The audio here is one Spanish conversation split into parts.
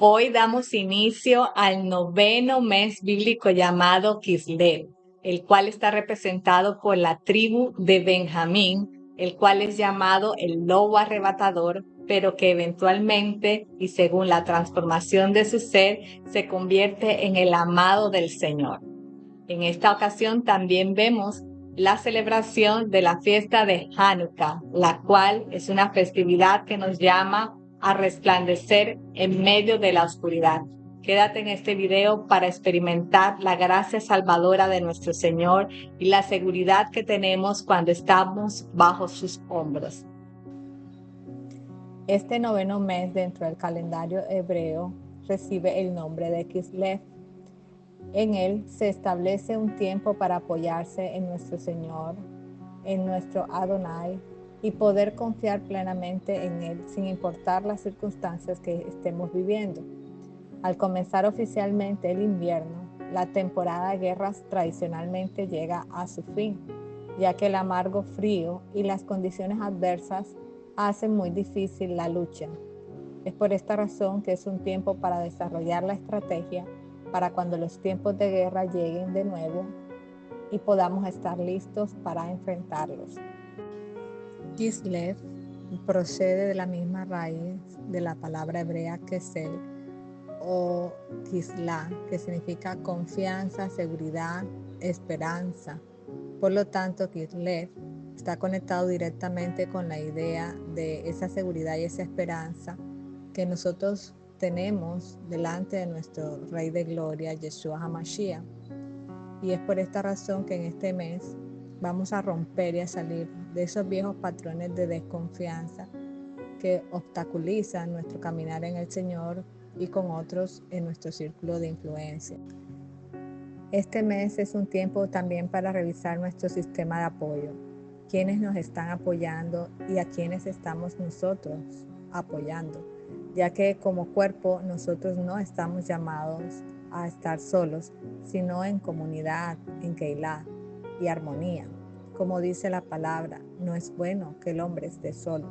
Hoy damos inicio al noveno mes bíblico llamado Kislev, el cual está representado por la tribu de Benjamín, el cual es llamado el lobo arrebatador, pero que eventualmente, y según la transformación de su ser, se convierte en el amado del Señor. En esta ocasión también vemos la celebración de la fiesta de Hanukkah, la cual es una festividad que nos llama a resplandecer en medio de la oscuridad. Quédate en este video para experimentar la gracia salvadora de nuestro Señor y la seguridad que tenemos cuando estamos bajo sus hombros. Este noveno mes dentro del calendario hebreo recibe el nombre de Kislev. En él se establece un tiempo para apoyarse en nuestro Señor, en nuestro Adonai, y poder confiar plenamente en Él sin importar las circunstancias que estemos viviendo. Al comenzar oficialmente el invierno, la temporada de guerras tradicionalmente llega a su fin, ya que el amargo frío y las condiciones adversas hacen muy difícil la lucha. Es por esta razón que es un tiempo para desarrollar la estrategia para cuando los tiempos de guerra lleguen de nuevo y podamos estar listos para enfrentarlos. Kislev procede de la misma raíz de la palabra hebrea Kesel o Kisla, que significa confianza, seguridad, esperanza. Por lo tanto, Kislev está conectado directamente con la idea de esa seguridad y esa esperanza que nosotros tenemos delante de nuestro Rey de Gloria, Yeshua HaMashiach. Y es por esta razón que en este mes vamos a romper y a salir de esos viejos patrones de desconfianza que obstaculizan nuestro caminar en el Señor y con otros en nuestro círculo de influencia. Este mes es un tiempo también para revisar nuestro sistema de apoyo, quiénes nos están apoyando y a quiénes estamos nosotros apoyando, ya que como cuerpo nosotros no estamos llamados a estar solos, sino en comunidad, en Keilah y armonía. Como dice la palabra, no es bueno que el hombre esté solo.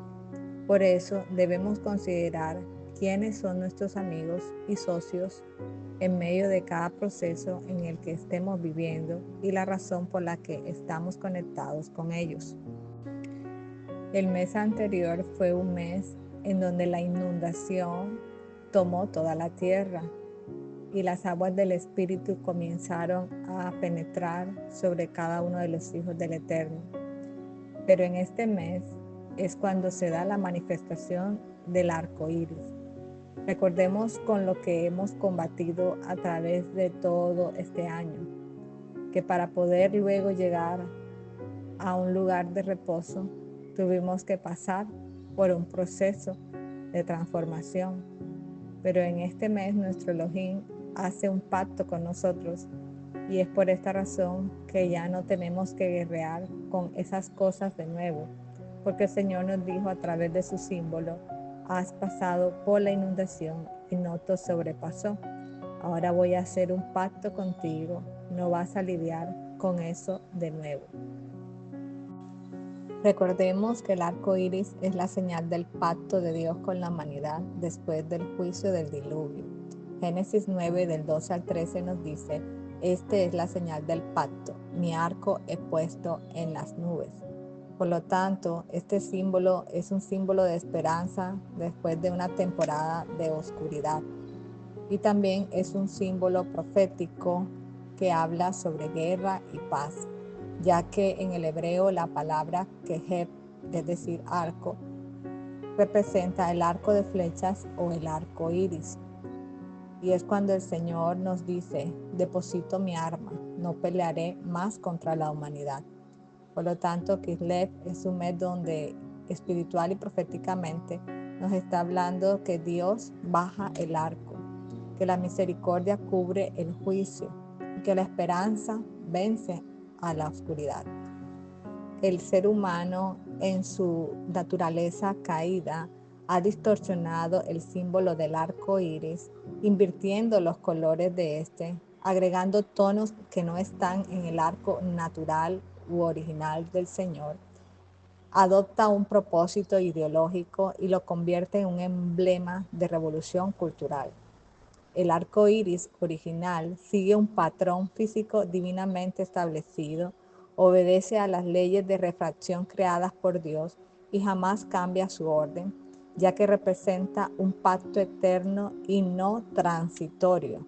Por eso debemos considerar quiénes son nuestros amigos y socios en medio de cada proceso en el que estemos viviendo y la razón por la que estamos conectados con ellos. El mes anterior fue un mes en donde la inundación tomó toda la tierra y las aguas del Espíritu comenzaron a penetrar sobre cada uno de los hijos del Eterno. Pero en este mes es cuando se da la manifestación del arco iris. Recordemos con lo que hemos combatido a través de todo este año, que para poder luego llegar a un lugar de reposo, tuvimos que pasar por un proceso de transformación. Pero en este mes nuestro Elohim hace un pacto con nosotros y es por esta razón que ya no tenemos que guerrear con esas cosas de nuevo, porque el Señor nos dijo a través de su símbolo: has pasado por la inundación y no te sobrepasó. Ahora voy a hacer un pacto contigo, no vas a lidiar con eso de nuevo. Recordemos que el arco iris es la señal del pacto de Dios con la humanidad después del juicio del diluvio. Génesis 9 del 12 al 13 nos dice: este es la señal del pacto, mi arco he puesto en las nubes. Por lo tanto, este símbolo es un símbolo de esperanza después de una temporada de oscuridad. Y también es un símbolo profético que habla sobre guerra y paz, ya que en el hebreo la palabra keheb, es decir, arco, representa el arco de flechas o el arco iris. Y es cuando el Señor nos dice: deposito mi arma, no pelearé más contra la humanidad. Por lo tanto, Kislev es un mes donde espiritual y proféticamente nos está hablando que Dios baja el arco, que la misericordia cubre el juicio y que la esperanza vence a la oscuridad. El ser humano, en su naturaleza caída, ha distorsionado el símbolo del arco iris, invirtiendo los colores de este, agregando tonos que no están en el arco natural u original del Señor. Adopta un propósito ideológico y lo convierte en un emblema de revolución cultural. El arco iris original sigue un patrón físico divinamente establecido, obedece a las leyes de refracción creadas por Dios y jamás cambia su orden, ya que representa un pacto eterno y no transitorio.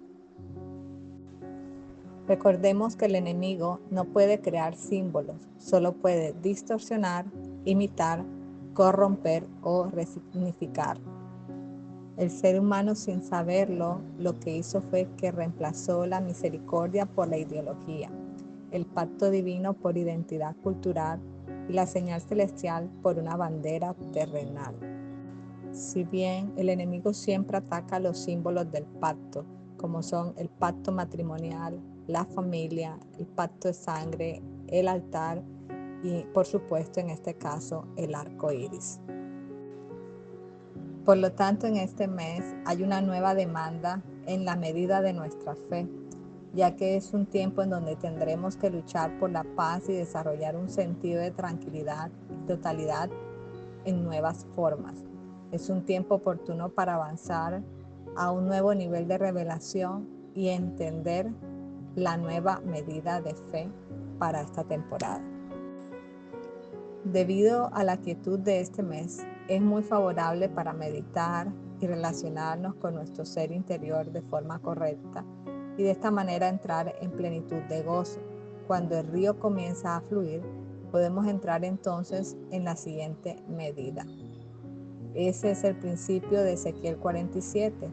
Recordemos que el enemigo no puede crear símbolos, solo puede distorsionar, imitar, corromper o resignificar. El ser humano, sin saberlo, lo que hizo fue que reemplazó la misericordia por la ideología, el pacto divino por identidad cultural y la señal celestial por una bandera terrenal. Si bien el enemigo siempre ataca los símbolos del pacto, como son el pacto matrimonial, la familia, el pacto de sangre, el altar y, por supuesto, en este caso, el arco iris. Por lo tanto, en este mes hay una nueva demanda en la medida de nuestra fe, ya que es un tiempo en donde tendremos que luchar por la paz y desarrollar un sentido de tranquilidad y totalidad en nuevas formas. Es un tiempo oportuno para avanzar a un nuevo nivel de revelación y entender la nueva medida de fe para esta temporada. Debido a la quietud de este mes, es muy favorable para meditar y relacionarnos con nuestro ser interior de forma correcta y de esta manera entrar en plenitud de gozo. Cuando el río comienza a fluir, podemos entrar entonces en la siguiente medida. Ese es el principio de Ezequiel 47,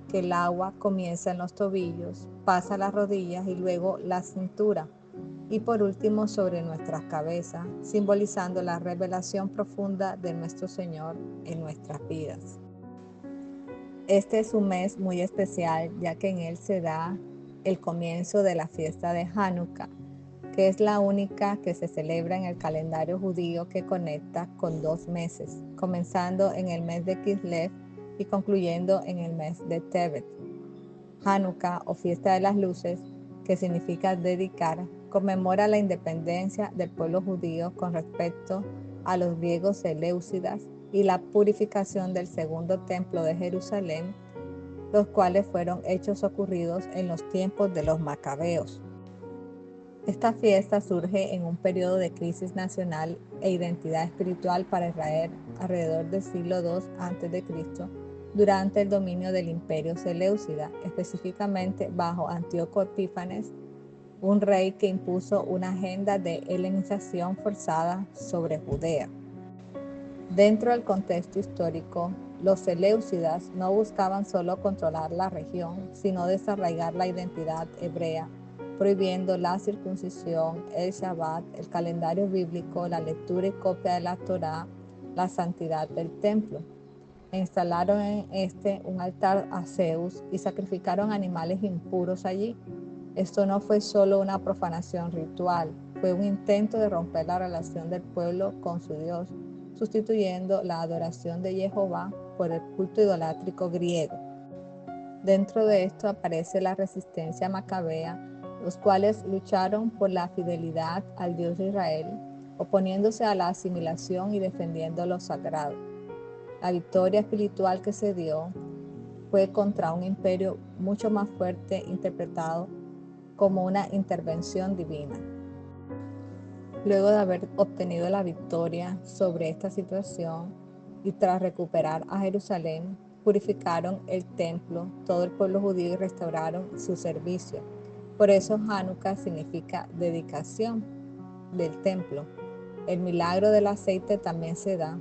que el agua comienza en los tobillos, pasa a las rodillas y luego la cintura, y por último sobre nuestras cabezas, simbolizando la revelación profunda de nuestro Señor en nuestras vidas. Este es un mes muy especial, ya que en él se da el comienzo de la fiesta de Hanukkah, que es la única que se celebra en el calendario judío que conecta con 2 meses, comenzando en el mes de Kislev y concluyendo en el mes de Tevet. Hanukkah, o fiesta de las luces, que significa dedicar, conmemora la independencia del pueblo judío con respecto a los griegos seleucidas y la purificación del segundo templo de Jerusalén, los cuales fueron hechos ocurridos en los tiempos de los macabeos. Esta fiesta surge en un periodo de crisis nacional e identidad espiritual para Israel alrededor del siglo II a.C., durante el dominio del imperio seleucida, específicamente bajo Antíoco Epífanes, un rey que impuso una agenda de helenización forzada sobre Judea. Dentro del contexto histórico, los seleucidas no buscaban solo controlar la región, sino desarraigar la identidad hebrea, prohibiendo la circuncisión, el Shabbat, el calendario bíblico, la lectura y copia de la Torá, la santidad del templo. Instalaron en este un altar a Zeus y sacrificaron animales impuros allí. Esto no fue solo una profanación ritual, fue un intento de romper la relación del pueblo con su Dios, sustituyendo la adoración de Jehová por el culto idolátrico griego. Dentro de esto aparece la resistencia macabea, los cuales lucharon por la fidelidad al Dios de Israel, oponiéndose a la asimilación y defendiendo lo sagrado. La victoria espiritual que se dio fue contra un imperio mucho más fuerte, interpretado como una intervención divina. Luego de haber obtenido la victoria sobre esta situación y tras recuperar a Jerusalén, purificaron el templo, todo el pueblo judío, y restauraron su servicio. Por eso Hanukkah significa dedicación del templo. El milagro del aceite también se da,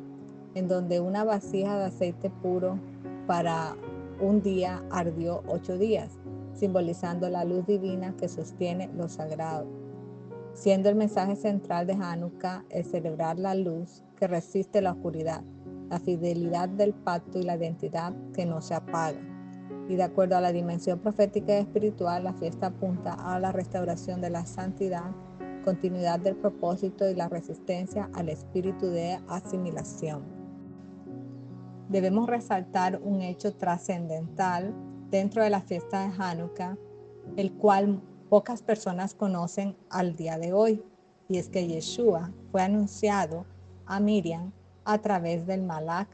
en donde una vasija de aceite puro para un día ardió 8 días, simbolizando la luz divina que sostiene lo sagrado, siendo el mensaje central de Hanukkah el celebrar la luz que resiste la oscuridad, la fidelidad del pacto y la identidad que no se apaga. Y de acuerdo a la dimensión profética y espiritual, la fiesta apunta a la restauración de la santidad, continuidad del propósito y la resistencia al espíritu de asimilación. Debemos resaltar un hecho trascendental dentro de la fiesta de Hanukkah, el cual pocas personas conocen al día de hoy, y es que Yeshua fue anunciado a Miriam a través del Malach,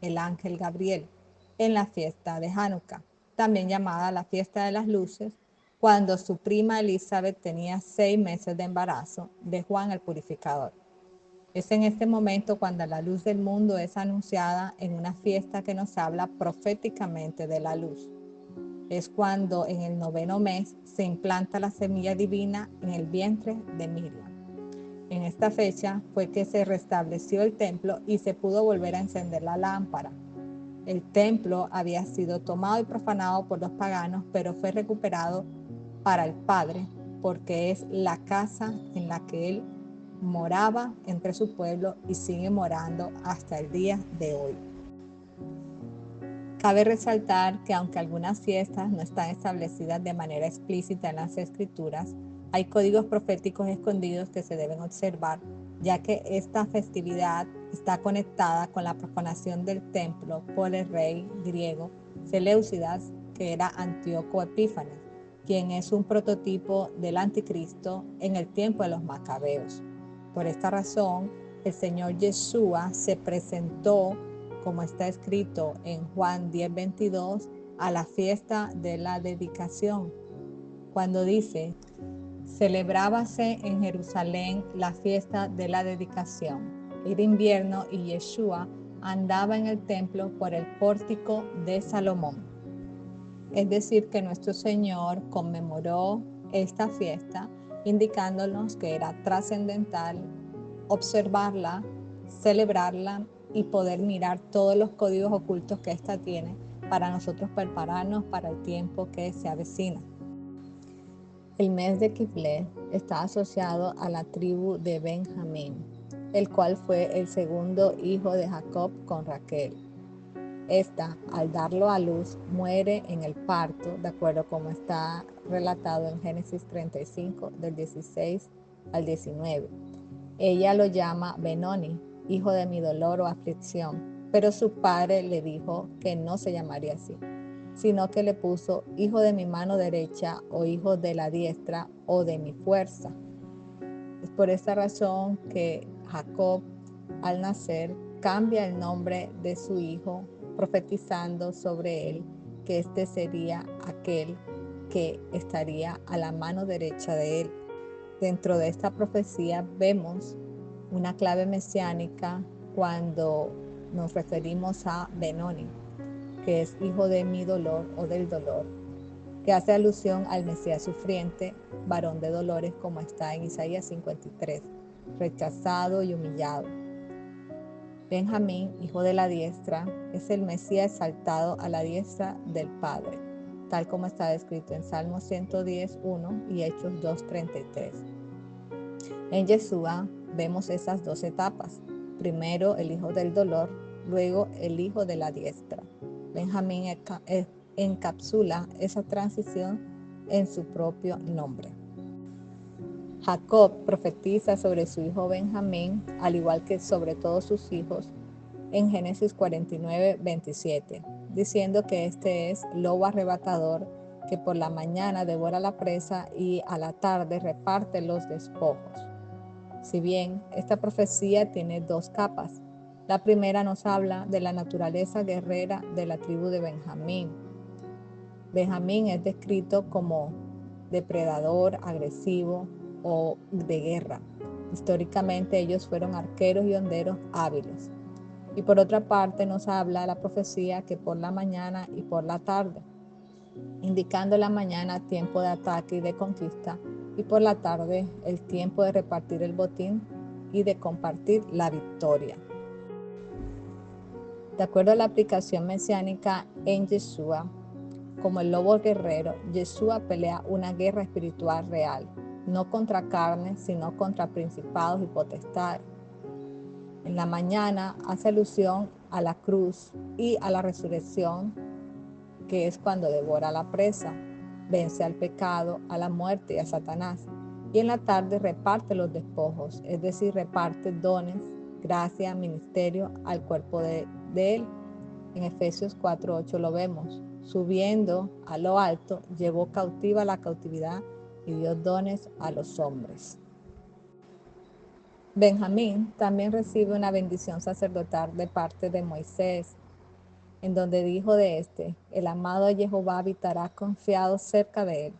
el ángel Gabriel, en la fiesta de Hanukkah. también llamada la fiesta de las luces, cuando su prima Elizabeth tenía 6 meses de embarazo de Juan el Purificador. Es en este momento cuando la luz del mundo es anunciada en una fiesta que nos habla proféticamente de la luz. Es cuando en el 9º mes se implanta la semilla divina en el vientre de Miriam. En esta fecha fue que se restableció el templo y se pudo volver a encender la lámpara. El templo había sido tomado y profanado por los paganos, pero fue recuperado para el Padre, porque es la casa en la que Él moraba entre su pueblo y sigue morando hasta el día de hoy. Cabe resaltar que aunque algunas fiestas no están establecidas de manera explícita en las Escrituras, hay códigos proféticos escondidos que se deben observar, ya que esta festividad está conectada con la profanación del templo por el rey griego Seleucidas, que era Antíoco Epífanes, quien es un prototipo del anticristo en el tiempo de los macabeos. Por esta razón, el Señor Yeshua se presentó, como está escrito en Juan 10:22, a la fiesta de la dedicación, cuando dice: celebrábase en Jerusalén la fiesta de la dedicación. Era invierno y Yeshua andaba en el templo por el pórtico de Salomón. Es decir, que nuestro Señor conmemoró esta fiesta, indicándonos que era trascendental observarla, celebrarla y poder mirar todos los códigos ocultos que ésta tiene para nosotros prepararnos para el tiempo que se avecina. El mes de Kislev está asociado a la tribu de Benjamín, el cual fue el segundo hijo de Jacob con Raquel. Esta, al darlo a luz, muere en el parto, de acuerdo como está relatado en Génesis 35, del 16 al 19. Ella lo llama Benoni, hijo de mi dolor o aflicción, pero su padre le dijo que no se llamaría así, sino que le puso hijo de mi mano derecha o hijo de la diestra o de mi fuerza. Es por esta razón que Jacob, al nacer, cambia el nombre de su hijo, profetizando sobre él que este sería aquel que estaría a la mano derecha de él. Dentro de esta profecía vemos una clave mesiánica cuando nos referimos a Benoni, que es hijo de mi dolor o del dolor, que hace alusión al Mesías sufriente, varón de dolores, como está en Isaías 53, rechazado y humillado. Benjamín, hijo de la diestra, es el Mesías exaltado a la diestra del Padre, tal como está escrito en Salmo 110:1 y Hechos 2:33. En Yeshua vemos esas dos etapas. Primero el hijo del dolor, luego el hijo de la diestra. Benjamín encapsula esa transición en su propio nombre. Jacob profetiza sobre su hijo Benjamín, al igual que sobre todos sus hijos, en Génesis 49:27, diciendo que este es lobo arrebatador que por la mañana devora la presa y a la tarde reparte los despojos. Si bien esta profecía tiene dos capas, la primera nos habla de la naturaleza guerrera de la tribu de Benjamín. Benjamín es descrito como depredador, agresivo o de guerra. Históricamente ellos fueron arqueros y honderos hábiles. Y por otra parte nos habla la profecía que por la mañana y por la tarde, indicando la mañana tiempo de ataque y de conquista, y por la tarde el tiempo de repartir el botín y de compartir la victoria. De acuerdo a la aplicación mesiánica en Yeshua, como el lobo guerrero, Yeshua pelea una guerra espiritual real, no contra carne, sino contra principados y potestades. En la mañana hace alusión a la cruz y a la resurrección, que es cuando devora a la presa, vence al pecado, a la muerte y a Satanás. Y en la tarde reparte los despojos, es decir, reparte dones, gracia, ministerio al cuerpo de él. En Efesios 4:8 lo vemos. Subiendo a lo alto, llevó cautiva la cautividad y dio dones a los hombres. Benjamín también recibe una bendición sacerdotal de parte de Moisés. en donde dijo de éste: el amado Jehová habitará confiado cerca de él,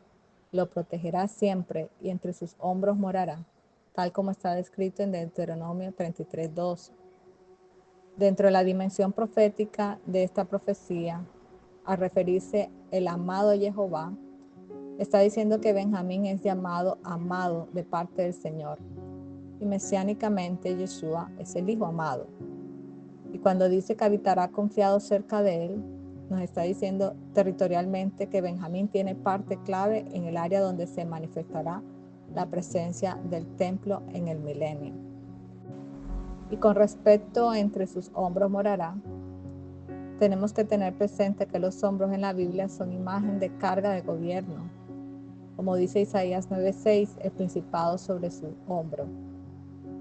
lo protegerá siempre y entre sus hombros morará, tal como está descrito en Deuteronomio 33:2. Dentro de la dimensión profética de esta profecía, al referirse el amado Jehová, está diciendo que Benjamín es llamado amado de parte del Señor, y mesiánicamente Yeshua es el Hijo amado. Y cuando dice que habitará confiado cerca de él, nos está diciendo territorialmente que Benjamín tiene parte clave en el área donde se manifestará la presencia del templo en el milenio. Y con respecto a entre sus hombros morará, tenemos que tener presente que los hombros en la Biblia son imagen de carga de gobierno. Como dice Isaías 9:6, el principado sobre su hombro.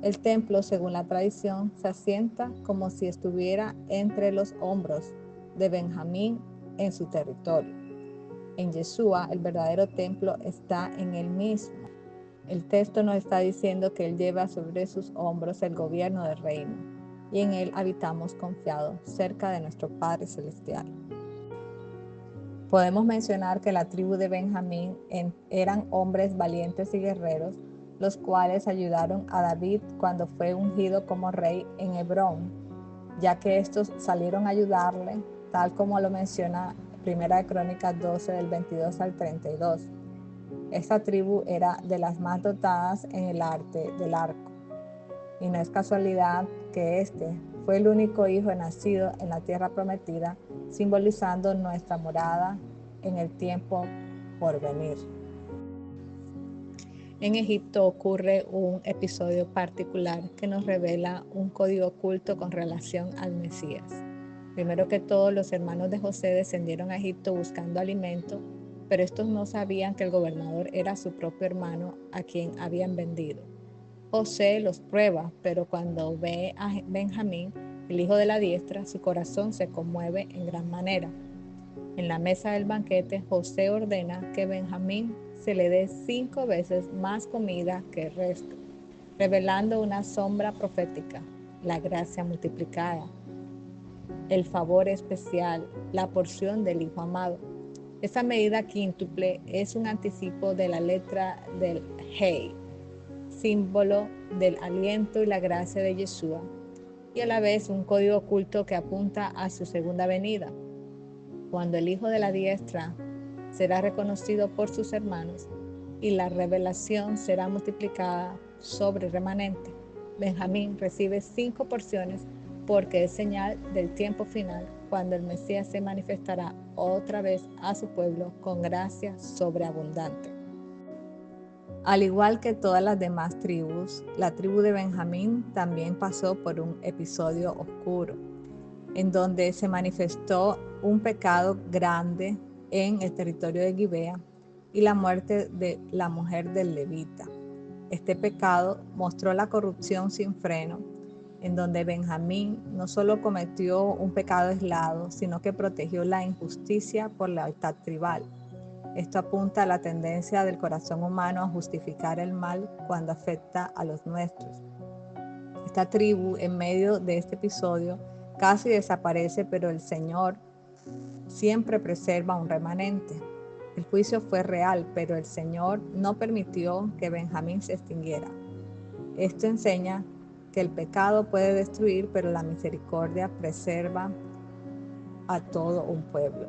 El templo, según la tradición, se asienta como si estuviera entre los hombros de Benjamín en su territorio. En Yeshua, el verdadero templo está en él mismo. El texto nos está diciendo que él lleva sobre sus hombros el gobierno del reino, y en él habitamos confiados cerca de nuestro Padre Celestial. Podemos mencionar que la tribu de Benjamín eran hombres valientes y guerreros, los cuales ayudaron a David cuando fue ungido como rey en Hebrón, ya que estos salieron a ayudarle, tal como lo menciona 1 Crónicas 12 del 22 al 32. Esta tribu era de las más dotadas en el arte del arco, y no es casualidad que este fue el único hijo nacido en la tierra prometida, simbolizando nuestra morada en el tiempo por venir. En Egipto ocurre un episodio particular que nos revela un código oculto con relación al Mesías. Primero que todo, los hermanos de José descendieron a Egipto buscando alimento, pero estos no sabían que el gobernador era su propio hermano a quien habían vendido. José los prueba, pero cuando ve a Benjamín, el hijo de la diestra, su corazón se conmueve en gran manera. En la mesa del banquete, José ordena que Benjamín se le dé 5 veces más comida que el resto, revelando una sombra profética, la gracia multiplicada, el favor especial, la porción del Hijo amado. Esta medida quíntuple es un anticipo de la letra del Hei, símbolo del aliento y la gracia de Yeshua, y a la vez un código oculto que apunta a su segunda venida, cuando el hijo de la diestra será reconocido por sus hermanos y la revelación será multiplicada sobre el remanente. Benjamín recibe 5 porciones porque es señal del tiempo final, cuando el Mesías se manifestará otra vez a su pueblo con gracia sobreabundante. Al igual que todas las demás tribus, la tribu de Benjamín también pasó por un episodio oscuro, en donde se manifestó un pecado grande en el territorio de Gibea y la muerte de la mujer del levita. Este pecado mostró la corrupción sin freno, en donde Benjamín no solo cometió un pecado aislado, sino que protegió la injusticia por lealtad tribal. Esto apunta a la tendencia del corazón humano a justificar el mal cuando afecta a los nuestros. Esta tribu, en medio de este episodio, casi desaparece, pero el Señor siempre preserva un remanente. El juicio fue real, pero el Señor no permitió que Benjamín se extinguiera. Esto enseña que el pecado puede destruir, pero la misericordia preserva a todo un pueblo.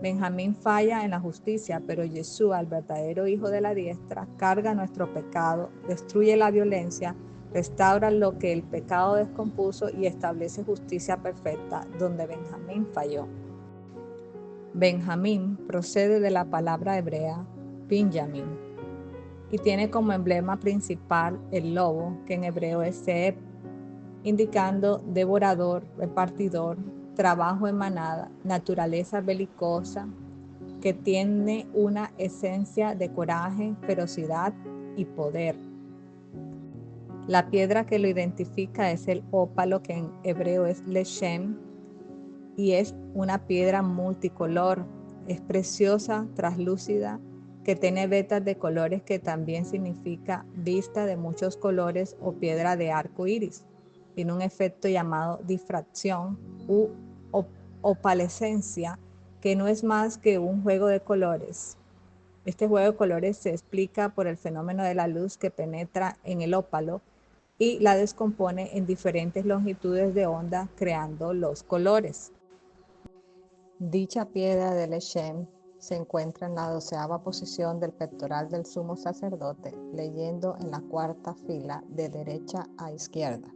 Benjamín falla en la justicia, pero Yeshua, el verdadero hijo de la diestra, carga nuestro pecado, destruye la violencia, restaura lo que el pecado descompuso y establece justicia perfecta donde Benjamín falló. Benjamín procede de la palabra hebrea Binyamin y tiene como emblema principal el lobo, que en hebreo es Zeeb, indicando devorador, repartidor, trabajo en manada, naturaleza belicosa, que tiene una esencia de coraje, ferocidad y poder. La piedra que lo identifica es el ópalo, que en hebreo es leshem, y es una piedra multicolor. Es preciosa, traslúcida, que tiene vetas de colores, que también significa vista de muchos colores o piedra de arco iris. Tiene un efecto llamado difracción u opalescencia, que no es más que un juego de colores. Este juego de colores se explica por el fenómeno de la luz que penetra en el ópalo y la descompone en diferentes longitudes de onda, creando los colores. Dicha piedra de Lechem se encuentra en la 12ª posición del pectoral del sumo sacerdote, leyendo en la 4ª fila de derecha a izquierda.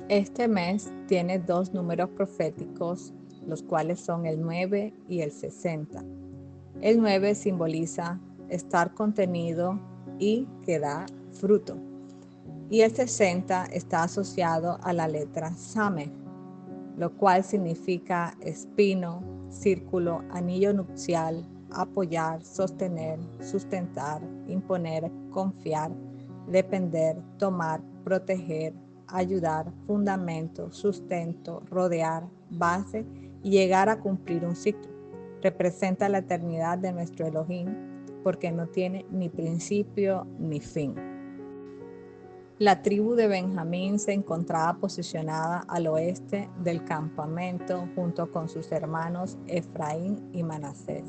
Este mes tiene 2 números proféticos, los cuales son el 9 y el 60. El 9 simboliza estar contenido y que da fruto. Y el 60 está asociado a la letra Sameh, lo cual significa espino, círculo, anillo nupcial, apoyar, sostener, sustentar, imponer, confiar, depender, tomar, proteger, ayudar, fundamento, sustento, rodear, base y llegar a cumplir un ciclo. Representa la eternidad de nuestro Elohim porque no tiene ni principio ni fin. La tribu de Benjamín se encontraba posicionada al oeste del campamento junto con sus hermanos Efraín y Manasés.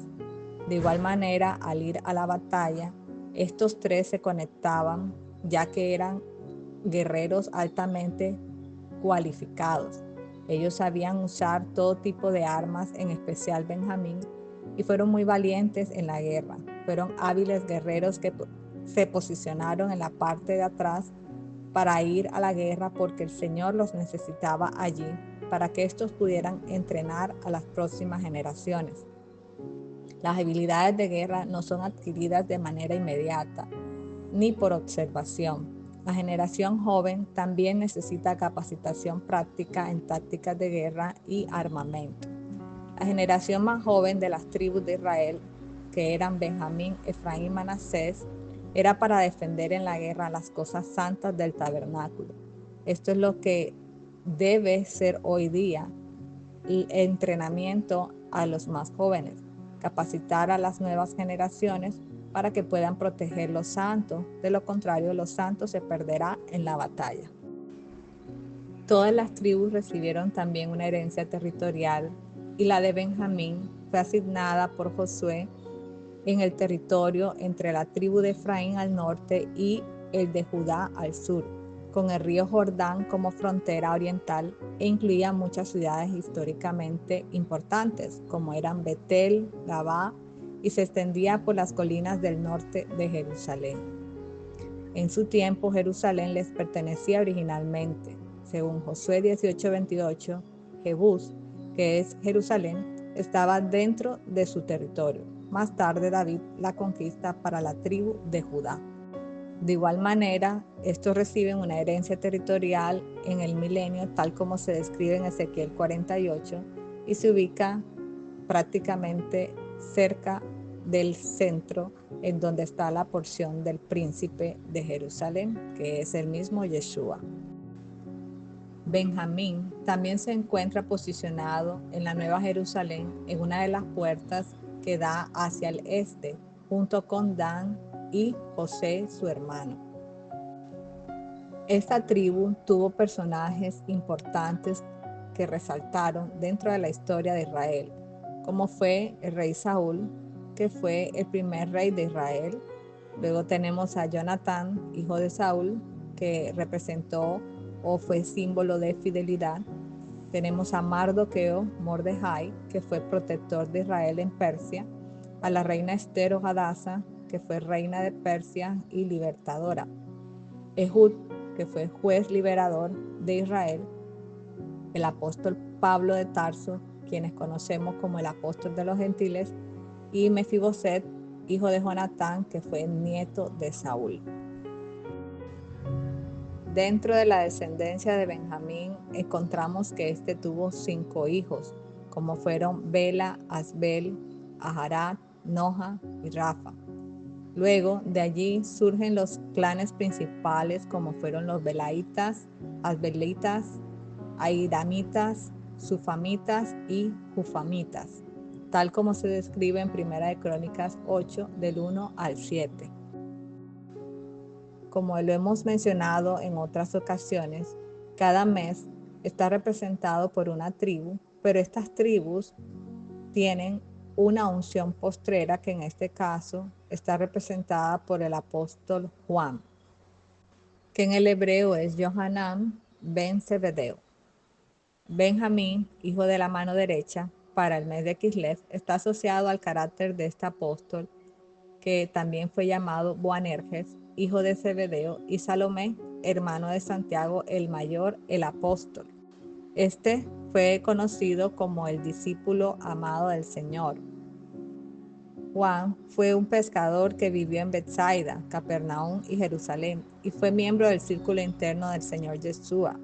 De igual manera, al ir a la batalla, estos tres se conectaban ya que eran guerreros altamente cualificados. Ellos sabían usar todo tipo de armas, en especial Benjamín, y fueron muy valientes en la guerra. Fueron hábiles guerreros que se posicionaron en la parte de atrás para ir a la guerra porque el Señor los necesitaba allí para que estos pudieran entrenar a las próximas generaciones. Las habilidades de guerra no son adquiridas de manera inmediata ni por observación. La generación joven también necesita capacitación práctica en tácticas de guerra y armamento. La generación más joven de las tribus de Israel, que eran Benjamín, Efraín y Manasés, era para defender en la guerra las cosas santas del tabernáculo. Esto es lo que debe ser hoy día el entrenamiento a los más jóvenes, capacitar a las nuevas generaciones para que puedan proteger los santos. De lo contrario, los santos se perderán en la batalla. Todas las tribus recibieron también una herencia territorial y la de Benjamín fue asignada por Josué en el territorio entre la tribu de Efraín al norte y el de Judá al sur, con el río Jordán como frontera oriental, e incluía muchas ciudades históricamente importantes, como eran Betel, Gabá, y se extendía por las colinas del norte de Jerusalén. En su tiempo, Jerusalén les pertenecía originalmente. Según Josué 18:28, Jebús, que es Jerusalén, estaba dentro de su territorio. Más tarde, David la conquista para la tribu de Judá. De igual manera, estos reciben una herencia territorial en el milenio, tal como se describe en Ezequiel 48, y se ubica prácticamente cerca del centro, en donde está la porción del príncipe de Jerusalén, que es el mismo Yeshua. Benjamín también se encuentra posicionado en la Nueva Jerusalén, en una de las puertas que da hacia el este, junto con Dan y José, su hermano. Esta tribu tuvo personajes importantes que resaltaron dentro de la historia de Israel, como fue el rey Saúl, que fue el primer rey de Israel. Luego tenemos a Jonatán, hijo de Saúl, que representó o fue símbolo de fidelidad. Tenemos a Mardoqueo, Mordejai, que fue protector de Israel en Persia, a la reina Esther o Hadasa, que fue reina de Persia y libertadora, Ehud, que fue juez liberador de Israel, el apóstol Pablo de Tarso, quienes conocemos como el apóstol de los gentiles, y Mefiboset, hijo de Jonatán, que fue nieto de Saúl. Dentro de la descendencia de Benjamín encontramos que este tuvo 5 hijos, como fueron Bela, Asbel, Aharat, Noja y Rafa. Luego de allí surgen los clanes principales, como fueron los Belaitas, Asbelitas, Airamitas, Sufamitas y Jufamitas, tal como se describe en Primera de Crónicas 8, del 1 al 7. Como lo hemos mencionado en otras ocasiones, cada mes está representado por una tribu pero estas tribus tienen una unción postrera que en este caso está representada por el apóstol Juan, que en el hebreo es Johanan ben Zebedeo. Benjamín, hijo de la mano derecha, para el mes de Kislev, está asociado al carácter de este apóstol, que también fue llamado Boanerges, hijo de Zebedeo, y Salomé, hermano de Santiago el mayor, el apóstol. Este fue conocido como el discípulo amado del Señor. Juan fue un pescador que vivió en Betsaida, Capernaum y Jerusalén, y fue miembro del círculo interno del Señor Yeshua.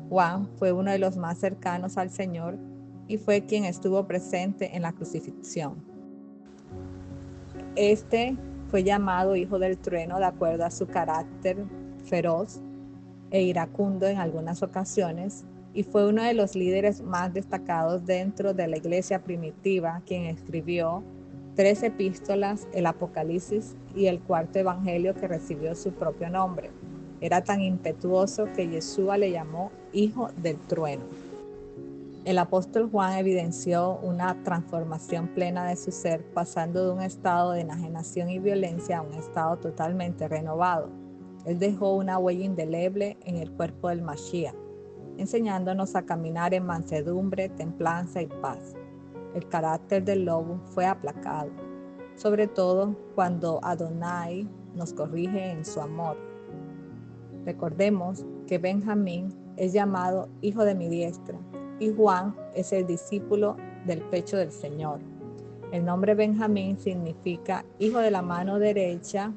Juan fue uno de los más cercanos al Señor y fue quien estuvo presente en la crucifixión. Este fue llamado hijo del trueno de acuerdo a su carácter feroz e iracundo en algunas ocasiones, y fue uno de los líderes más destacados dentro de la iglesia primitiva, quien escribió 3 epístolas, el Apocalipsis y el 4º evangelio que recibió su propio nombre. Era tan impetuoso que Yeshua le llamó hijo del trueno. El apóstol Juan evidenció una transformación plena de su ser, pasando de un estado de enajenación y violencia a un estado totalmente renovado. Él dejó una huella indeleble en el cuerpo del Mashiach, enseñándonos a caminar en mansedumbre, templanza y paz. El carácter del lobo fue aplacado, sobre todo cuando Adonai nos corrige en su amor. Recordemos que Benjamín es llamado hijo de mi diestra y Juan es el discípulo del pecho del Señor. El nombre Benjamín significa hijo de la mano derecha,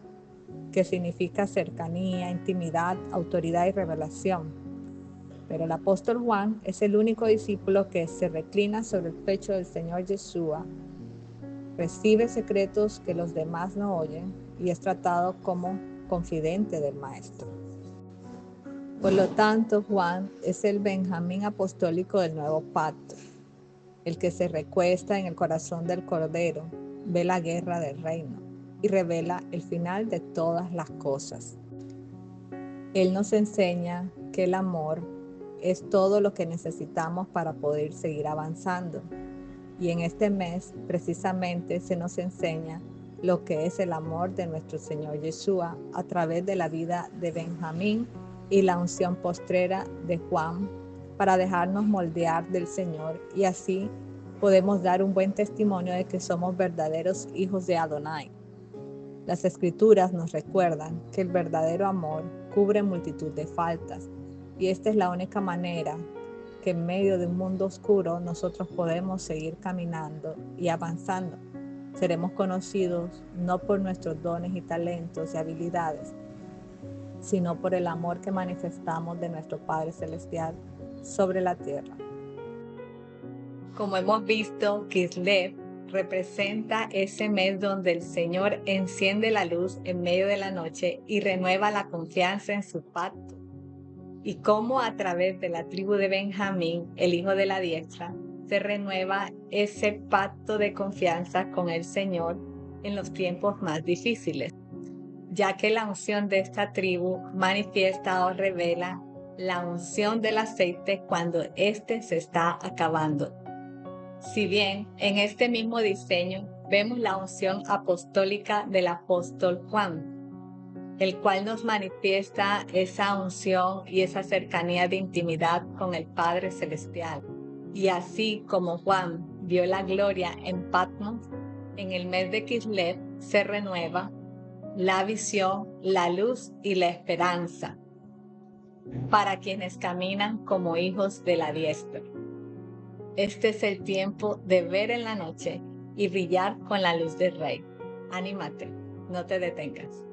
que significa cercanía, intimidad, autoridad y revelación. Pero el apóstol Juan es el único discípulo que se reclina sobre el pecho del Señor Yeshua, recibe secretos que los demás no oyen y es tratado como confidente del Maestro. Por lo tanto, Juan es el Benjamín apostólico del nuevo pacto, el que se recuesta en el corazón del Cordero, ve la guerra del reino y revela el final de todas las cosas. Él nos enseña que el amor es todo lo que necesitamos para poder seguir avanzando. Y en este mes, precisamente, se nos enseña lo que es el amor de nuestro Señor Yeshua a través de la vida de Benjamín y la unción postrera de Juan, para dejarnos moldear del Señor, y así podemos dar un buen testimonio de que somos verdaderos hijos de Adonai. Las Escrituras nos recuerdan que el verdadero amor cubre multitud de faltas, y esta es la única manera que en medio de un mundo oscuro nosotros podemos seguir caminando y avanzando. Seremos conocidos no por nuestros dones y talentos y habilidades, sino por el amor que manifestamos de nuestro Padre Celestial sobre la tierra. Como hemos visto, Kislev representa ese mes donde el Señor enciende la luz en medio de la noche y renueva la confianza en su pacto. Y cómo a través de la tribu de Benjamín, el hijo de la diestra, se renueva ese pacto de confianza con el Señor en los tiempos más difíciles, ya que la unción de esta tribu manifiesta o revela la unción del aceite cuando éste se está acabando. Si bien en este mismo diseño vemos la unción apostólica del apóstol Juan, el cual nos manifiesta esa unción y esa cercanía de intimidad con el Padre Celestial. Y así como Juan vio la gloria en Patmos, en el mes de Kislev se renueva la visión, la luz y la esperanza para quienes caminan como hijos de la diestra. Este es el tiempo de ver en la noche y brillar con la luz del Rey. Anímate, no te detengas.